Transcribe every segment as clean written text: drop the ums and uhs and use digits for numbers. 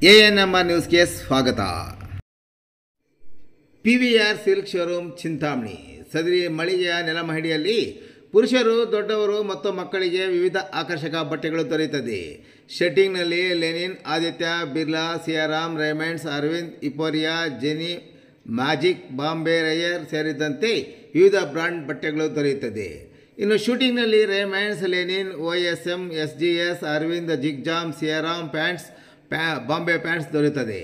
ANMR ನ್ಯೂಸ್ಗೆ ಸ್ವಾಗತ. PVR silk showroom Chintamani. ಸದರಿ ಮಳಿಗೆಯ ನೆಲಮಹಡಿಯಲ್ಲಿ ಪುರುಷರು, ದೊಡ್ಡವರು ಮತ್ತು ಮಕ್ಕಳಿಗೆ ವಿವಿಧ ಆಕರ್ಷಕ ಬಟ್ಟೆಗಳು ದೊರೆಯುತ್ತದೆ. ಶೆಟ್ಟಿಂಗ್ನಲ್ಲಿ ಲೆನಿನ್, ಆದಿತ್ಯ ಬಿರ್ಲಾ, ಸಿಯಾರಾಮ್, ರೇಮಂಡ್ಸ್, ಅರವಿಂದ್, ಇಪೋರಿಯಾ, ಜೆನಿ, ಮ್ಯಾಜಿಕ್, ಬಾಂಬೆ ರೈಯರ್ ಸೇರಿದಂತೆ ವಿವಿಧ ಬ್ರಾಂಡ್ ಬಟ್ಟೆಗಳು ದೊರೆಯುತ್ತದೆ. ಇನ್ನು ಶೂಟಿಂಗ್ನಲ್ಲಿ Raymonds, Linen, OSM, SGS, Arvind, ಜಿಗ್ಜಾಮ್, ಸಿಯಾರಾಮ್ ಪ್ಯಾಂಟ್ಸ್, ಬಾಂಬೆ ಪ್ಯಾಂಟ್ಸ್ ದೊರೆಯುತ್ತದೆ.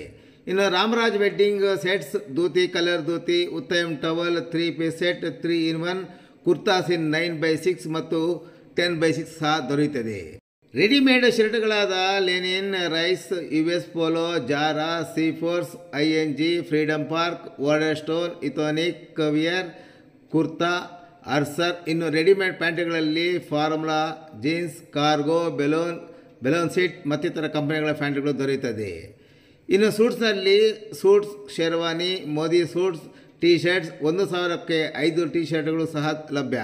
ಇನ್ನು Ramraj wedding sets, dhoti, colour dhoti, Uttam towel, 3 piece set, 3-in-1 kurtas in 9x6 ಮತ್ತು 10x6 ಸಹ ದೊರೆಯುತ್ತದೆ. ರೆಡಿಮೇಡ್ ಶರ್ಟ್ಗಳಾದ ಲೆನಿನ್, ರೈಸ್, US ಪೋಲೋ, ಜಾರಾ, ಸೀಫೋರ್ಸ್, ING, ಫ್ರೀಡಮ್ ಪಾರ್ಕ್, ವಾರ್ಡರ್ಸ್ಟೋನ್, ಇಥೋನಿಕ್, ಕವಿಯರ್, ಕುರ್ತಾ, ಅರ್ಸರ್. ಇನ್ನು ರೆಡಿಮೇಡ್ ಪ್ಯಾಂಟ್ಗಳಲ್ಲಿ ಫಾರ್ಮುಲಾ, ಜೀನ್ಸ್, ಕಾರ್ಗೋ, ಬೆಲೂನ್ ಸೀಟ್ ಮತ್ತಿತರ ಕಂಪನಿಗಳ ಪ್ಯಾಂಟ್ಗಳು ದೊರೆಯುತ್ತದೆ. ಇನ್ನು ಸೂಟ್ಸ್ನಲ್ಲಿ suits, sherwani, Modi suits, T shirts 1,000ಕ್ಕೆ 5 ಟೀ ಶರ್ಟ್ಗಳು ಸಹ ಲಭ್ಯ.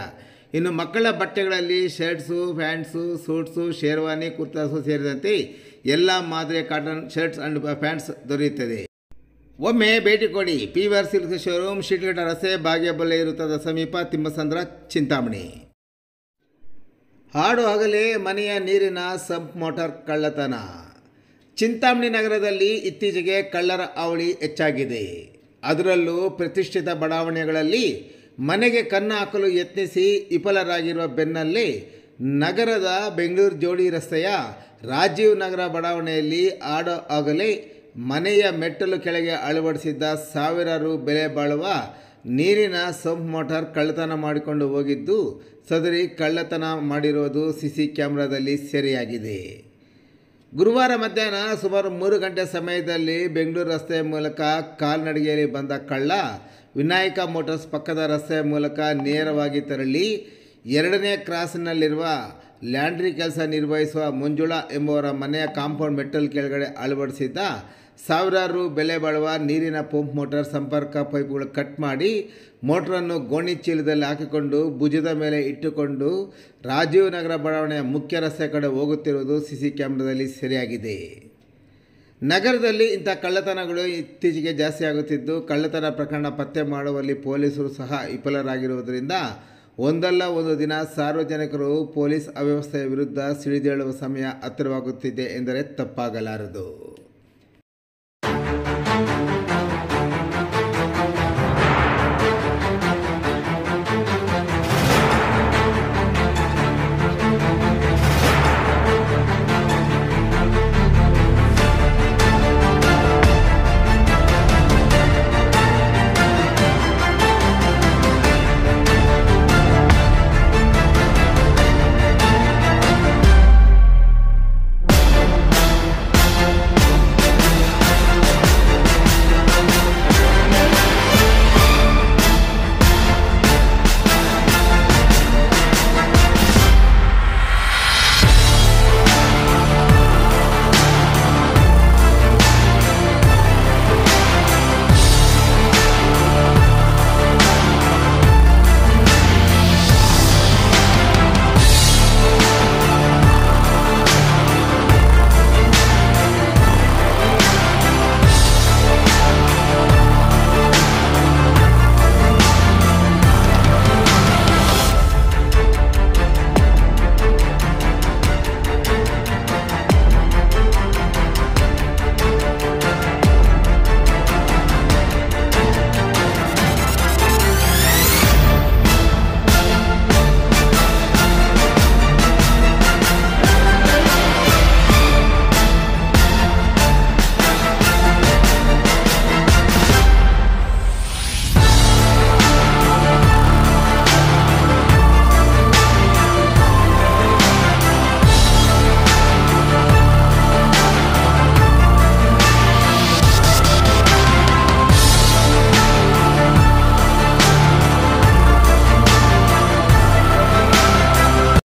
ಇನ್ನು ಮಕ್ಕಳ ಬಟ್ಟೆಗಳಲ್ಲಿ shirts, pants, suits, sherwani, kurtas ಸೇರಿದಂತೆ ಎಲ್ಲ ಮಾದರಿಯ ಕಾಟನ್ ಶರ್ಟ್ಸ್ ಆ್ಯಂಡ್ ಪ್ಯಾಂಟ್ಸ್ ದೊರೆಯುತ್ತದೆ. ಒಮ್ಮೆ ಭೇಟಿ ಕೊಡಿ. PVR ಸಿಲ್ಕ್ ಶೋರೂಮ್, ಶಿಡ್ಲಘಟ್ಟ ರಸ್ತೆ, ಬಾಗೇಪಲ್ಲಿ ವೃತ್ತದ ಸಮೀಪ, ತಿಮ್ಮಸಂದ್ರ, ಚಿಂತಾಮಣಿ. ಹಾಡು ಹಗಲೇ ಮನೆಯ ನೀರಿನ ಸಂಪ್ ಮೋಟಾರ್ ಕಳ್ಳತನ. ಚಿಂತಾಮಣಿ ನಗರದಲ್ಲಿ ಇತ್ತೀಚೆಗೆ ಕಳ್ಳರ ಹಾವಳಿ ಹೆಚ್ಚಾಗಿದೆ. ಅದರಲ್ಲೂ ಪ್ರತಿಷ್ಠಿತ ಬಡಾವಣೆಗಳಲ್ಲಿ ಮನೆಗೆ ಕನ್ನ ಹಾಕಲು ಯತ್ನಿಸಿ ವಿಫಲರಾಗಿರುವ ಬೆನ್ನಲ್ಲೇ ನಗರದ ಬೆಂಗಳೂರು ಜೋಡಿ ರಸ್ತೆಯ ರಾಜೀವ್ ನಗರ ಬಡಾವಣೆಯಲ್ಲಿ ಹಾಡು ಹಗಲೇ ಮನೆಯ ಮೆಟ್ಟಲು ಕೆಳಗೆ ಅಳವಡಿಸಿದ್ದ ಸಾವಿರಾರು ಬೆಲೆ ಬಾಳುವ ನೀರಿನ ಸಂಪ್ ಮೋಟಾರ್ ಕಳ್ಳತನ ಮಾಡಿಕೊಂಡು ಹೋಗಿದ್ದು, ಸದರಿ ಕಳ್ಳತನ ಮಾಡಿರುವುದು CC ಕ್ಯಾಮೆರಾದಲ್ಲಿ ಸೆರೆಯಾಗಿದೆ. ಗುರುವಾರ ಮಧ್ಯಾಹ್ನ ಸುಮಾರು 3 ಗಂಟೆ ಸಮಯದಲ್ಲಿ ಬೆಂಗಳೂರು ರಸ್ತೆ ಮೂಲಕ ಕಾಲ್ನಡಿಗೆಯಲ್ಲಿ ಬಂದ ಕಳ್ಳ ವಿನಾಯಕ ಮೋಟಾರ್ಸ್ ಪಕ್ಕದ ರಸ್ತೆಯ ಮೂಲಕ ನೇರವಾಗಿ ತೆರಳಿ 2ನೇ ಕ್ರಾಸ್ನಲ್ಲಿರುವ ಲ್ಯಾಂಡ್ರಿ ಕೆಲಸ ನಿರ್ವಹಿಸುವ ಮಂಜುಳಾ ಎಂಬುವರ ಮನೆಯ ಕಾಂಪೌಂಡ್ ಮೆಟ್ಟಲು ಕೆಳಗಡೆ ಅಳವಡಿಸಿದ್ದ ಸಾವಿರಾರು ಬೆಲೆ ಬಾಳುವ ನೀರಿನ ಪಂಪ್ ಮೋಟಾರ್ ಸಂಪರ್ಕ ಪೈಪ್ಗಳು ಕಟ್ ಮಾಡಿ ಮೋಟ್ರನ್ನು ಗೋಣಿ ಚೀಲದಲ್ಲಿ ಹಾಕಿಕೊಂಡು ಭುಜದ ಮೇಲೆ ಇಟ್ಟುಕೊಂಡು ರಾಜೀವ್ ನಗರ ಬಡಾವಣೆಯ ಮುಖ್ಯ ರಸ್ತೆ ಕಡೆ ಹೋಗುತ್ತಿರುವುದು CC ಕ್ಯಾಮೆರಾದಲ್ಲಿ ಸೆರೆಯಾಗಿದೆ. ನಗರದಲ್ಲಿ ಇಂಥ ಕಳ್ಳತನಗಳು ಇತ್ತೀಚೆಗೆ ಜಾಸ್ತಿ ಆಗುತ್ತಿದ್ದು, ಕಳ್ಳತನ ಪ್ರಕರಣ ಪತ್ತೆ ಮಾಡುವಲ್ಲಿ ಪೊಲೀಸರು ಸಹ ವಿಫಲರಾಗಿರುವುದರಿಂದ ಒಂದಲ್ಲ ಒಂದು ದಿನ ಸಾರ್ವಜನಿಕರು ಪೊಲೀಸ್ ಅವ್ಯವಸ್ಥೆಯ ವಿರುದ್ಧ ಸಿಡಿದೇಳುವ ಸಮಯ ಹತ್ತಿರವಾಗುತ್ತಿದೆ ಎಂದರೆ ತಪ್ಪಾಗಲಾರದು.